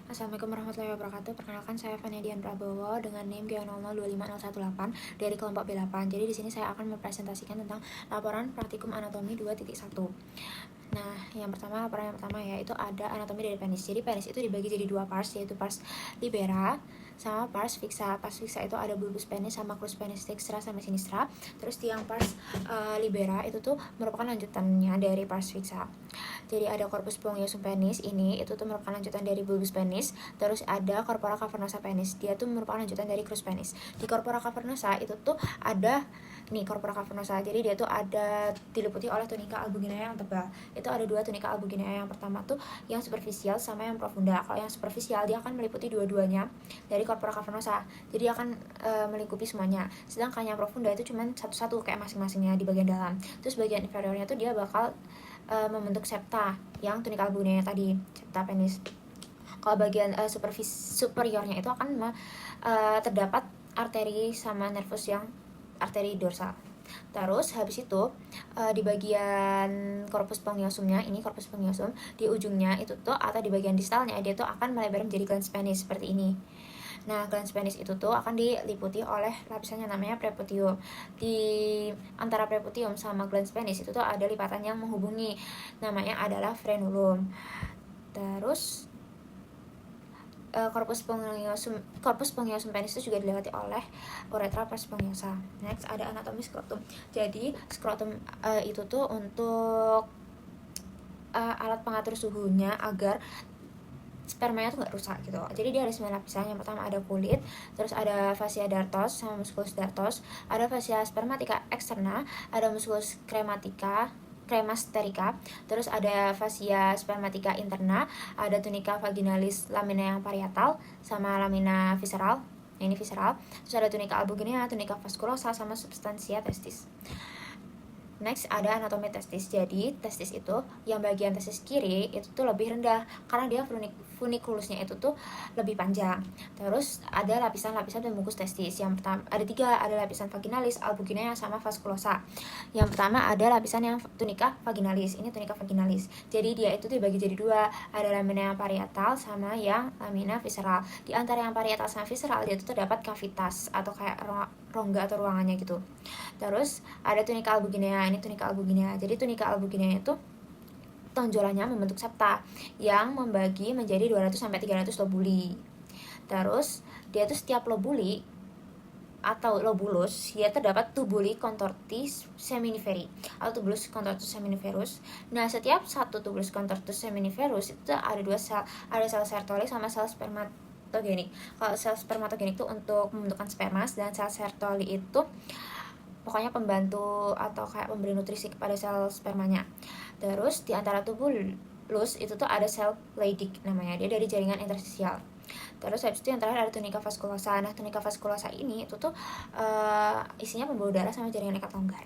Assalamualaikum warahmatullahi wabarakatuh. Perkenalkan saya Fania Dian Prabowo dengan NIM G0025018 dari kelompok B8. Jadi di sini saya akan mempresentasikan tentang laporan praktikum anatomi 2.1. Nah, laporan yang pertama yaitu ada anatomi dari penis. Jadi penis itu dibagi jadi dua pars, yaitu pars libera sama pars fixa. Pars fixa itu ada bulbus penis sama crus penis dextra sama sinistra. Terus yang pars libera itu tuh merupakan lanjutannya dari pars fixa. Jadi ada corpus spongiosum penis, itu tuh merupakan lanjutan dari bulbus penis. Terus ada corpora cavernosa penis, dia tuh merupakan lanjutan dari crus penis. Di corpora cavernosa itu tuh ada corpora cavernosa. Jadi dia tuh ada diliputi oleh tunika albuginea yang tebal. Itu ada dua tunika albuginea. Yang pertama tuh yang superficial sama yang profunda. Kalau yang superficial dia akan meliputi dua-duanya dari corpora cavernosa. Jadi akan melingkupi semuanya. Sedangkan yang profunda itu cuma satu-satu kayak masing-masingnya di bagian dalam. Terus bagian inferiornya tuh dia bakal membentuk septa yang tunika albuginea tadi, septa penis. Kalau bagian superiornya itu akan terdapat arteri sama nervus yang arteri dorsal. Terus habis itu di bagian corpus spongiosumnya, ini corpus spongiosum, di ujungnya itu tuh atau di bagian distalnya dia tuh akan melebar menjadi glans penis seperti ini. Nah, glans penis itu tuh akan diliputi oleh lapisan yang namanya preputium. Di antara preputium sama glans penis itu tuh ada lipatan yang menghubungi, namanya adalah frenulum. Terus corpus spongiosum penis itu juga dilewati oleh uretra pars spongiosa. Next ada anatomi skrotum. Jadi skrotum itu tuh untuk alat pengatur suhunya agar spermanya tuh nggak rusak gitu. Jadi dia ada 9 lapisan. Yang pertama ada kulit, terus ada fascia dartos sama musculus dartos, ada fascia spermatica externa, ada musculus cremasterica, terus ada fascia spermatica interna, ada tunica vaginalis, lamina yang parietal sama lamina visceral. Nah, ini visceral. Terus ada tunica albuginea, tunica vasculosa sama substantia testis. Next ada anatomi testis. Jadi testis itu yang bagian testis kiri itu tuh lebih rendah karena dia funikulusnya itu tuh lebih panjang. Terus ada lapisan-lapisan pembungkus testis. Yang pertama ada 3, ada lapisan vaginalis, albuginea sama vasculosa. Yang pertama ada lapisan yang tunica vaginalis. Ini tunica vaginalis. Jadi dia itu dibagi jadi 2, ada lamina yang parietal sama yang lamina visceral. Di antara yang parietal sama visceral dia itu terdapat kavitas atau kayak rongga atau ruangannya gitu. Terus ada tunica albuginea. Ini tunica albuginea. Jadi tunica albuginea itu tonjolannya membentuk septa yang membagi menjadi 200 sampai 300 lobuli. Terus dia tuh setiap lobuli atau lobulus dia terdapat tubuli contortis seminiferi atau tubulus contortus seminiferus. Nah, setiap satu tubulus contortus seminiferus itu ada 2 sel, ada sel Sertoli sama sel spermatogenik. Kalau sel spermatogenik itu untuk membentukkan sperma, dan sel Sertoli itu pokoknya pembantu atau kayak memberi nutrisi kepada sel spermanya. Terus di antara tubulus itu tuh ada sel Leydig namanya, dia dari jaringan interstisial. Terus habis itu yang terakhir ada tunica vasculosa. Nah, tunica vasculosa ini itu tuh isinya pembuluh darah sama jaringan ikat longgar.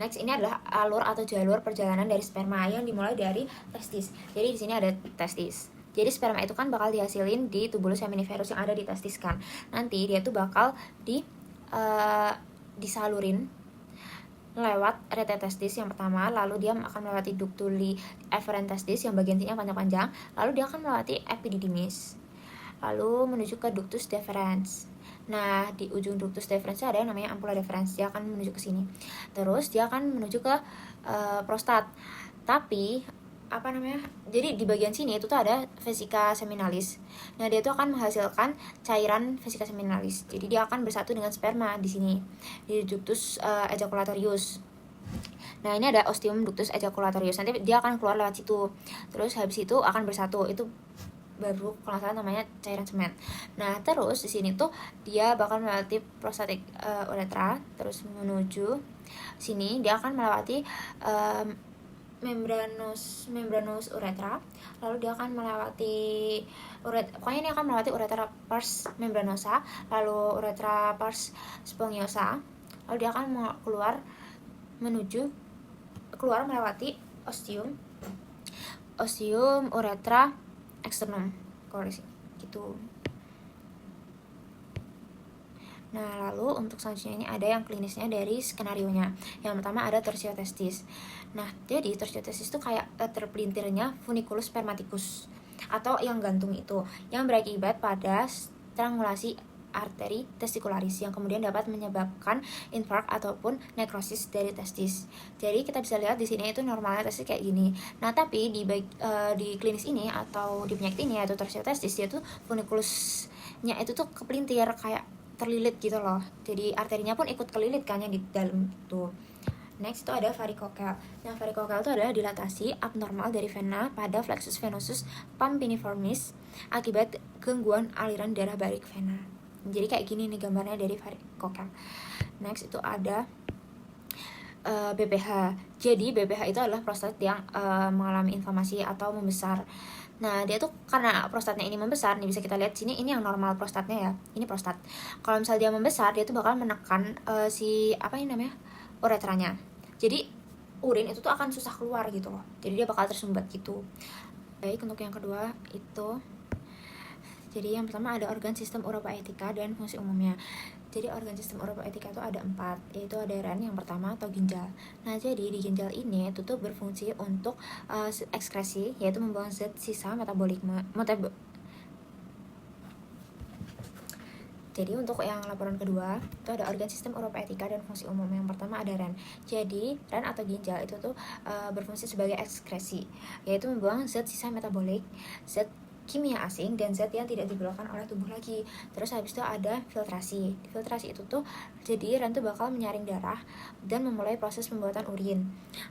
Next ini adalah alur atau jalur perjalanan dari sperma yang dimulai dari testis. Jadi di sini ada testis. Jadi sperma itu kan bakal dihasilin di tubulus seminiferus yang ada di testis kan. Nanti dia tuh bakal disalurin lewat rete testis yang pertama, lalu dia akan melewati ductuli efferent testis yang bagian sini panjang-panjang, lalu dia akan melewati epididymis, lalu menuju ke ductus deferens. Nah, di ujung ductus deferens ada yang namanya ampulla deferens, dia akan menuju ke sini. Terus dia akan menuju ke prostat. Tapi jadi di bagian sini itu tuh ada vesica seminalis. Nah, dia tuh akan menghasilkan cairan vesica seminalis. Jadi dia akan bersatu dengan sperma di sini di ductus ejaculatorius. Nah, ini ada ostium ductus ejaculatorius. Nanti dia akan keluar lewat situ. Terus habis itu akan bersatu. Itu baru kalau nggak salah namanya cairan semen. Nah, terus di sini tuh dia bakal melewati prostatic uretra, terus menuju sini dia akan melewati membranous uretra, lalu dia akan melewati pokoknya ini akan melewati uretra pars membranosa, lalu uretra pars spongiosa, lalu dia akan keluar melewati ostium uretra externum gitu. Nah, lalu untuk selanjutnya ini ada yang klinisnya dari skenarionya. Yang pertama ada torsiotestis. Nah, jadi torsiotestis itu kayak terpelintirnya funiculus spermaticus. atau yang gantung itu, yang berakibat pada strangulasi arteri testikularis yang kemudian dapat menyebabkan infark ataupun nekrosis dari testis. Jadi kita bisa lihat di sini itu normalnya testis kayak gini. Nah, tapi di klinis ini atau di penyakit ini yaitu torsi testis, dia tuh funikulusnya itu tuh kepelintir kayak terlilit gitu loh. Jadi arterinya pun ikut kelilit kan yang di dalam itu. Next itu ada varikokel. Nah, varikokel itu adalah dilatasi abnormal dari vena pada flexus venosus pampiniformis akibat gangguan aliran darah balik vena. Jadi kayak gini nih gambarnya dari varikokel. Next itu ada BPH. Jadi BPH itu adalah prostat yang mengalami inflamasi atau membesar. Nah, dia tuh karena prostatnya ini membesar, nih bisa kita lihat sini, ini yang normal prostatnya ya. Ini prostat. Kalau misalnya dia membesar, dia tuh bakal menekan uretranya. Jadi urin itu tuh akan susah keluar gitu loh. Jadi dia bakal tersumbat gitu. Baik, untuk yang kedua itu, jadi yang pertama ada organ sistem uropoetika dan fungsi umumnya. Jadi organ sistem uropoetika itu ada 4, yaitu ada ren yang pertama atau ginjal. Nah, jadi di ginjal ini itu tuh berfungsi untuk ekskresi, yaitu membuang zat sisa Jadi untuk yang laporan kedua itu ada organ sistem uropoetika dan fungsi umum. Yang pertama ada ren. Jadi ren atau ginjal itu tuh berfungsi sebagai ekskresi, yaitu membuang zat sisa metabolik, zat kimia asing, dan zat yang tidak diperlukan oleh tubuh lagi. Terus habis itu ada filtrasi. Filtrasi itu tuh jadi ren tuh bakal menyaring darah dan memulai proses pembuatan urin.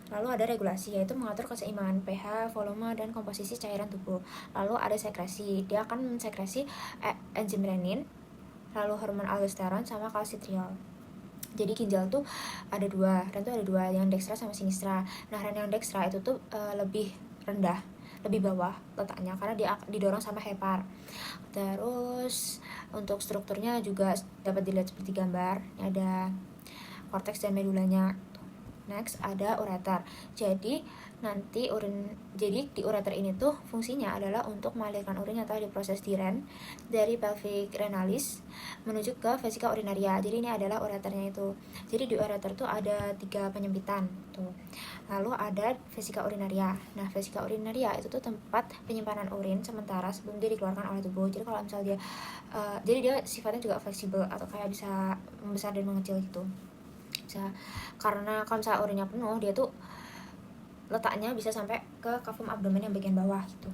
Lalu ada regulasi, yaitu mengatur keseimbangan pH, volume, dan komposisi cairan tubuh. Lalu ada sekresi, dia akan mensekresi enzim renin, lalu hormon aldosteron sama kalsitriol. Jadi ginjal tuh ada 2, ren tuh ada 2, yang dekstra sama sinistra. Nah, ren yang dekstra itu tuh lebih rendah, lebih bawah letaknya karena dia didorong sama hepar. Terus untuk strukturnya juga dapat dilihat seperti gambar. Ini ada korteks dan medulanya. Next ada ureter. Jadi di ureter ini tuh fungsinya adalah untuk mengalirkan urin atau diproses di ren dari pelvic renalis menuju ke vesika urinaria. Jadi ini adalah ureternya itu. Jadi di ureter tuh ada 3 penyempitan tuh. Lalu ada vesika urinaria. Nah, vesika urinaria itu tuh tempat penyimpanan urin sementara sebelum dia dikeluarkan oleh tubuh. Jadi kalau misalnya jadi dia sifatnya juga fleksibel atau kayak bisa membesar dan mengecil gitu. Karena kalau misalnya urinnya penuh, dia tuh letaknya bisa sampai ke cavum abdomen yang bagian bawah gitu.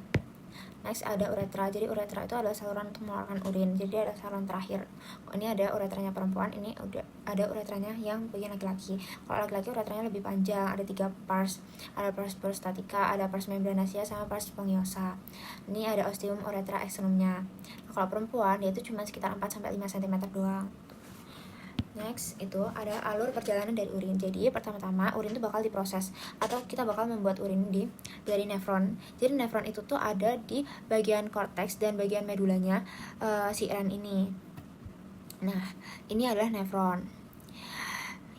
Next ada uretra. Jadi uretra itu adalah saluran untuk mengeluarkan urin. Jadi ada saluran terakhir. Ini ada uretranya perempuan, ini udah ada uretranya yang bagian laki-laki. Kalau laki-laki uretranya lebih panjang, ada 3 pars. Ada pars prostatica, ada pars membranaceae, sama pars spongiosa. Ini ada ostium uretra externumnya. Nah, kalau perempuan dia itu cuma sekitar 4-5 cm doang. Next itu ada alur perjalanan dari urin. Jadi pertama-tama urin itu bakal diproses atau kita bakal membuat urin dari nefron. Jadi nefron itu tuh ada di bagian korteks dan bagian medulanya si ren ini. Nah, ini adalah nefron.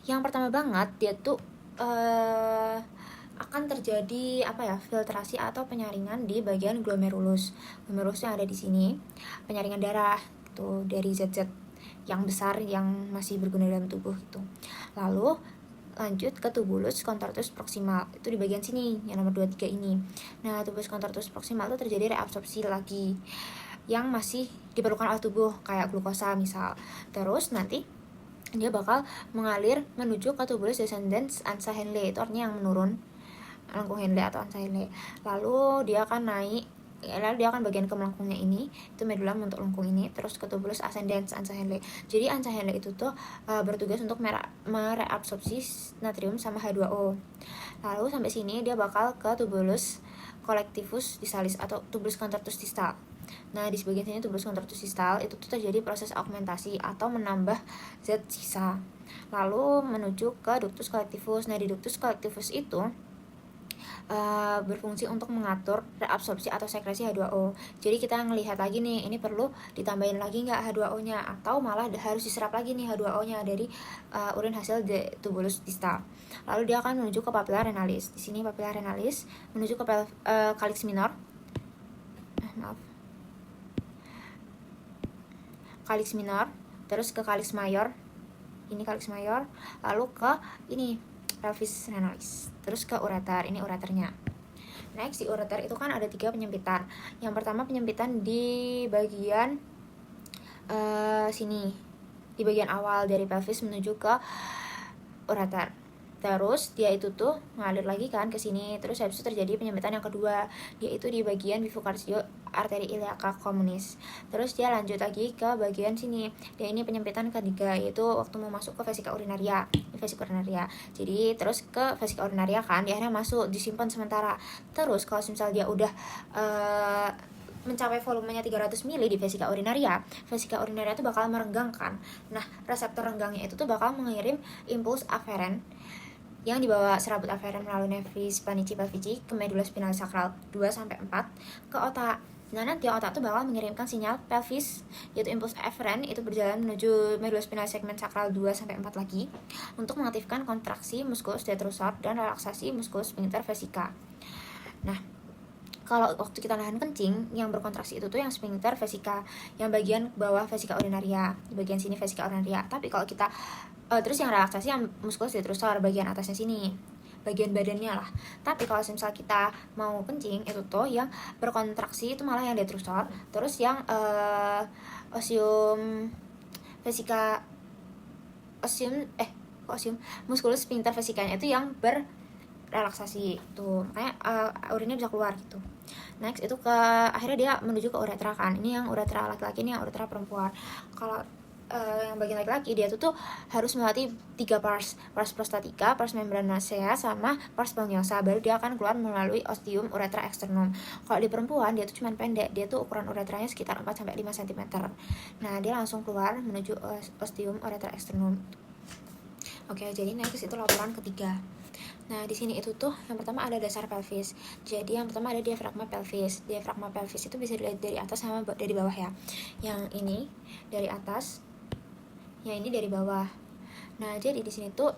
Yang pertama banget dia tuh akan terjadi filtrasi atau penyaringan di bagian glomerulus. Glomerulus yang ada di sini, penyaringan darah tuh dari zat-zat yang besar yang masih berguna dalam tubuh gitu. Lalu lanjut ke tubulus contortus proximal, itu di bagian sini yang nomor 23 ini. Nah, tubulus contortus proximal itu terjadi reabsorpsi lagi yang masih diperlukan oleh tubuh kayak glukosa misal. Terus nanti dia bakal mengalir menuju ke tubulus descendens ansa Henle, itu artinya yang menurun, lengkung Henle atau ansa Henle. Lalu dia akan naik, lalu dia akan bagian ke melengkungnya ini, itu medula untuk lengkung ini, terus ke tubulus ascendens ansa Henle. Jadi ansa Henle itu tuh bertugas untuk mereabsorpsi natrium sama H2O. Lalu sampai sini dia bakal ke tubulus collectivus distalis atau tubulus contortus distal. Nah, di sebagian sini tubulus contortus distal itu tuh terjadi proses augmentasi atau menambah zat sisa. Lalu menuju ke ductus collectivus. Nah, di ductus collectivus itu berfungsi untuk mengatur reabsorpsi atau sekresi H2O. Jadi kita ngelihat lagi nih, ini perlu ditambahin lagi nggak H2O-nya, atau malah harus diserap lagi nih H2O-nya dari urin hasil tubulus distal. Lalu dia akan menuju ke papilla renalis. Di sini papilla renalis menuju ke calyx minor. Calyx minor, terus ke calyx mayor. Ini calyx mayor, lalu ke ini pelvis renalis, terus ke ureter, ini ureternya. Next, di ureter itu kan ada 3 penyempitan. Yang pertama penyempitan di bagian sini, di bagian awal dari pelvis menuju ke ureter. Terus dia itu tuh ngalir lagi kan ke sini. Terus habis itu terjadi penyempitan yang kedua, yaitu di bagian bifurcario arteri iliaca communis. Terus dia lanjut lagi ke bagian sini. Dan ini penyempitan ketiga, yaitu waktu mau masuk ke vesika urinaria. Vesika urinaria. Jadi terus ke vesika urinaria kan, dia akhirnya masuk, disimpan sementara. Terus kalau misal dia udah mencapai volumenya 300 ml di vesika urinaria itu bakal merenggang kan. Nah, reseptor renggangnya itu tuh bakal mengirim impuls aferen yang dibawa serabut aferen melalui nevis planici pelvici ke medula spinalis sakral 2-4 ke otak. Nah, nanti otak tuh bakal mengirimkan sinyal pelvis, yaitu impuls aferen itu berjalan menuju medula spinalis segmen sakral 2-4 lagi untuk mengaktifkan kontraksi musculus detrusor dan relaksasi musculus sphincter vesica. Nah, kalau waktu kita nahan kencing, yang berkontraksi itu tuh yang sphincter vesica, yang bagian bawah vesika urinaria, di bagian sini vesika urinaria. Tapi kalau kita terus yang relaksasi yang musculus detrusor, bagian atasnya sini, bagian badannya lah. Tapi kalau misal kita mau kencing, itu tuh yang berkontraksi itu malah yang detrusor. Terus yang osium vesika musculus sphincter vesicanya itu yang berrelaksasi tuh, makanya urinnya bisa keluar gitu. Next itu ke akhirnya dia menuju ke uretra kan. Ini yang uretra laki-laki, ini yang uretra perempuan. Kalau yang bagian laki-laki dia tuh harus melewati 3 pars prostatica, pars membranacea, sama pars spongiosum, baru dia akan keluar melalui ostium uretra externum. Kalau di perempuan dia tuh cuma pendek, dia tuh ukuran uretranya sekitar 4-5 cm. Nah, dia langsung keluar menuju ostium uretra externum. Oke, jadi next itu laporan ketiga. Nah, di sini itu tuh yang pertama ada dasar pelvis. Jadi yang pertama ada diafragma pelvis. Diafragma pelvis itu bisa dilihat dari atas sama dari bawah ya. Yang ini dari atas, yang ini dari bawah. Nah, jadi di sini tuh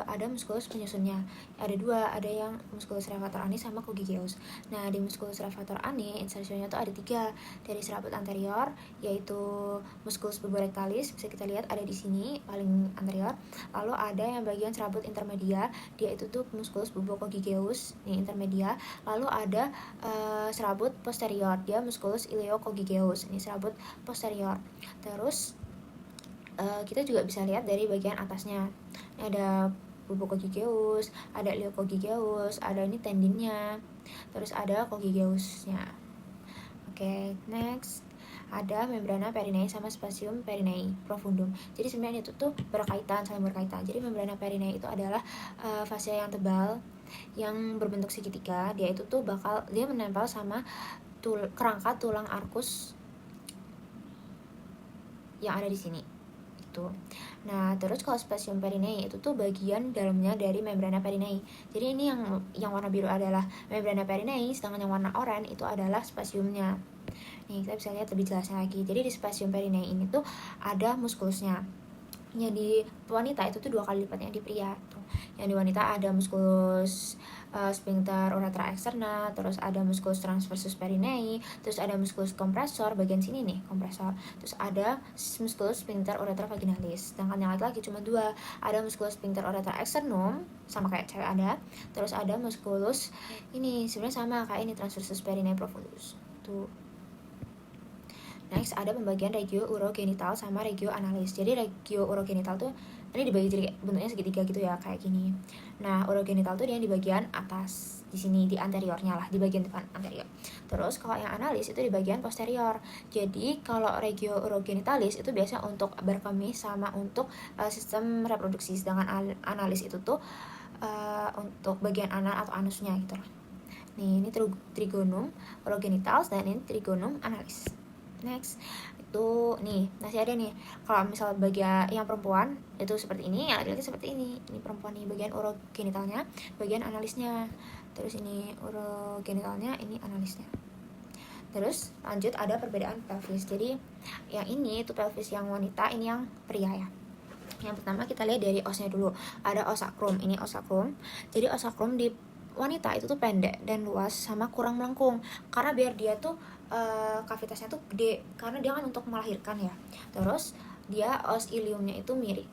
ada musculus penyusunnya. Ada 2, ada yang musculus levator ani sama coccygeus. Nah, di musculus levator ani insertionnya tuh ada 3 dari serabut anterior, yaitu musculus bulborectalis, bisa kita lihat ada di sini paling anterior. Lalu ada yang bagian serabut intermedia, dia itu tuh musculus bulbococcygeus, ini intermedia. Lalu ada serabut posterior, dia musculus iliococcygeus, ini serabut posterior. Terus kita juga bisa lihat dari bagian atasnya. Ini ada bulbococcygeus, ada iliococcygeus, ada ini tendinnya, terus ada coccygeusnya. Oke, next ada membrana perineae sama spasium perineae profundum. Jadi sebenarnya itu tuh saling berkaitan. Jadi membrana perineae itu adalah fascia yang tebal yang berbentuk segitiga. Dia itu tuh dia menempel sama kerangka tulang arkus yang ada di sini. Nah, terus kalau spasium perineae itu tuh bagian dalamnya dari membrana perineae. Jadi ini yang warna biru adalah membrana perineae, sedangkan yang warna oranye itu adalah spasiumnya. Nih, kita bisa lihat lebih jelasnya lagi. Jadi di spasium perineae ini tuh ada muskulusnya. Yang di wanita itu tuh 2 kali lipatnya di pria. Yang di wanita ada musculus sphincter uretra externa, terus ada musculus transversus perineae, terus ada musculus kompresor bagian sini nih, kompresor. Terus ada musculus sphincter uretra vaginalis. Sedangkan yang laki-laki cuma 2, ada musculus sphincter uretra externum sama kayak cewek ada, terus ada musculus ini sebenarnya sama kayak ini transversus perineae profundus. Tuh. Next ada pembagian regio urogenital sama regio analis. Jadi regio urogenital tuh ini dibagi jadi bentuknya segitiga gitu ya, kayak gini. Nah, urogenital tuh dia di bagian atas, di sini di anteriornya lah, di bagian depan anterior. Terus kalau yang analis itu di bagian posterior. Jadi kalau regio urogenitalis itu biasa untuk berkemih sama untuk sistem reproduksi, sedangkan analis itu tuh untuk bagian anal atau anusnya gitu lah. Nih, ini trigonum urogenitals dan ini trigonum analis. Next itu nih masih ada nih, kalau misal bagian yang perempuan itu seperti ini, yang laki-laki seperti ini perempuan nih bagian urogenitalnya, bagian analisnya, terus ini urogenitalnya, ini analisnya. Terus lanjut ada perbedaan pelvis. Jadi yang ini itu pelvis yang wanita, ini yang pria ya. Yang pertama kita lihat dari osnya dulu, ada os sacrum, ini os sacrum. Jadi os sacrum di wanita itu tuh pendek dan luas sama kurang melengkung, karena biar dia tuh kavitasnya tuh gede, karena dia kan untuk melahirkan ya. Terus dia os iliumnya itu mirip.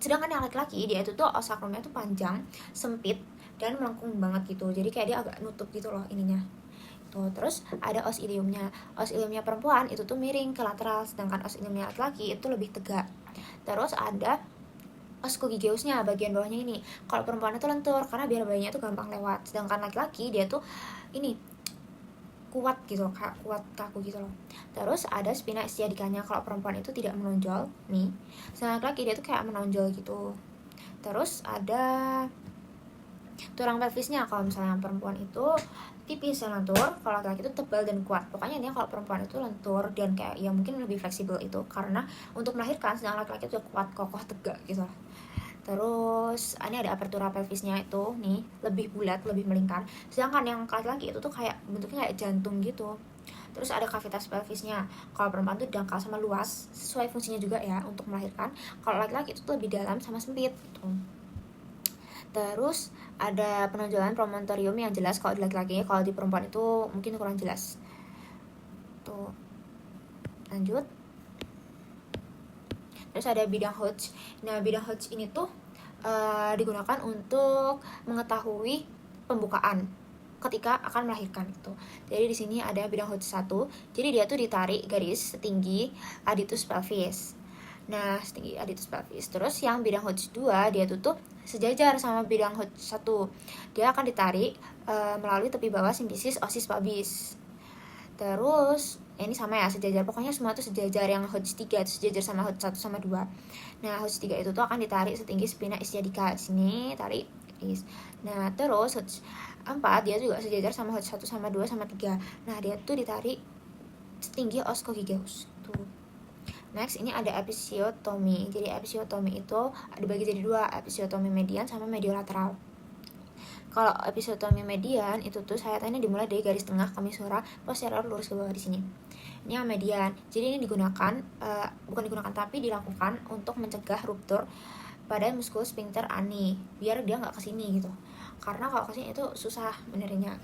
Sedangkan yang laki-laki dia itu tuh os sacrumnya tuh panjang, sempit, dan melengkung banget gitu, jadi kayak dia agak nutup gitu loh ininya tuh. Terus ada os iliumnya. Os iliumnya perempuan itu tuh miring ke lateral, sedangkan os iliumnya laki-laki itu lebih tegak. Terus ada os coccygiousnya bagian bawahnya ini. Kalau perempuan itu lentur karena biar bayinya tuh gampang lewat, sedangkan laki-laki dia tuh ini kuat gitu loh, kuat kaku gitu loh. Terus ada spina ischiadicanya. Kalau perempuan itu tidak menonjol nih, sedangkan laki-laki dia tuh kayak menonjol gitu. Terus ada tulang pelvisnya. Kalau misalnya yang perempuan itu tipis dan lentur, kalau laki-laki itu tebal dan kuat. Pokoknya ini kalau perempuan itu lentur dan kayak ya mungkin lebih fleksibel itu karena untuk melahirkan, sedangkan laki-laki itu kuat, kokoh, tegak gitu. Terus ini ada apertura pelvisnya itu nih lebih bulat, lebih melingkar, sedangkan yang laki-laki itu tuh kayak bentuknya kayak jantung gitu. Terus ada kavitas pelvisnya. Kalau perempuan tuh dangkal sama luas, sesuai fungsinya juga ya untuk melahirkan. Kalau laki-laki itu tuh lebih dalam sama sempit gitu. Terus ada penonjolan promontorium yang jelas kalau di laki-laki, kalau di perempuan itu mungkin kurang jelas. Tuh. Lanjut. Terus ada bidang Hodge. Nah, bidang Hodge ini tuh digunakan untuk mengetahui pembukaan ketika akan melahirkan gitu. Jadi di sini ada bidang Hodge 1. Jadi dia tuh ditarik garis setinggi adductus pelvis. Nah, setinggi adductus pelvis. Terus yang bidang Hodge 2 dia tuh sejajar sama bidang Hodge 1. Dia akan ditarik melalui tepi bawah simfisis osis pubis. Terus ini sama ya, sejajar, pokoknya semua tuh sejajar. Yang Hodge 3 itu sejajar sama Hodge 1 sama 2. Nah, Hodge 3 itu tuh akan ditarik setinggi spina ischiadica. Sini tarik garis. Nah, terus Hodge 4 dia juga sejajar sama Hodge 1 sama 2 sama 3. Nah, dia tuh ditarik setinggi os coccygiosus tuh. Next, ini ada episiotomi. Jadi episiotomi itu dibagi jadi dua, episiotomi median sama mediolateral. Kalau episiotomi median itu tuh sayatannya dimulai dari garis tengah kamisura posterior lurus ke bawah di sini. Ini yang median. Jadi ini digunakan bukan digunakan tapi dilakukan untuk mencegah ruptur pada muskulus sphincter ani biar dia nggak kesini gitu. Karena kalau kesini itu susah benerinnya.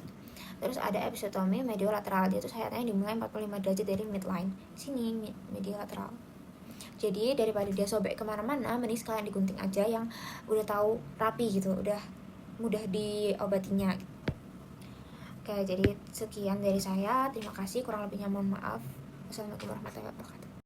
Terus ada episiotomi mediolateral. Dia tuh sayatannya dimulai 45 derajat dari midline. Sini mediolateral. Jadi daripada dia sobek kemana-mana, mending sekalian digunting aja yang udah tahu rapi gitu, udah mudah diobatinya. Oke, jadi sekian dari saya. Terima kasih, kurang lebihnya mohon maaf. Wassalamualaikum warahmatullahi wabarakatuh.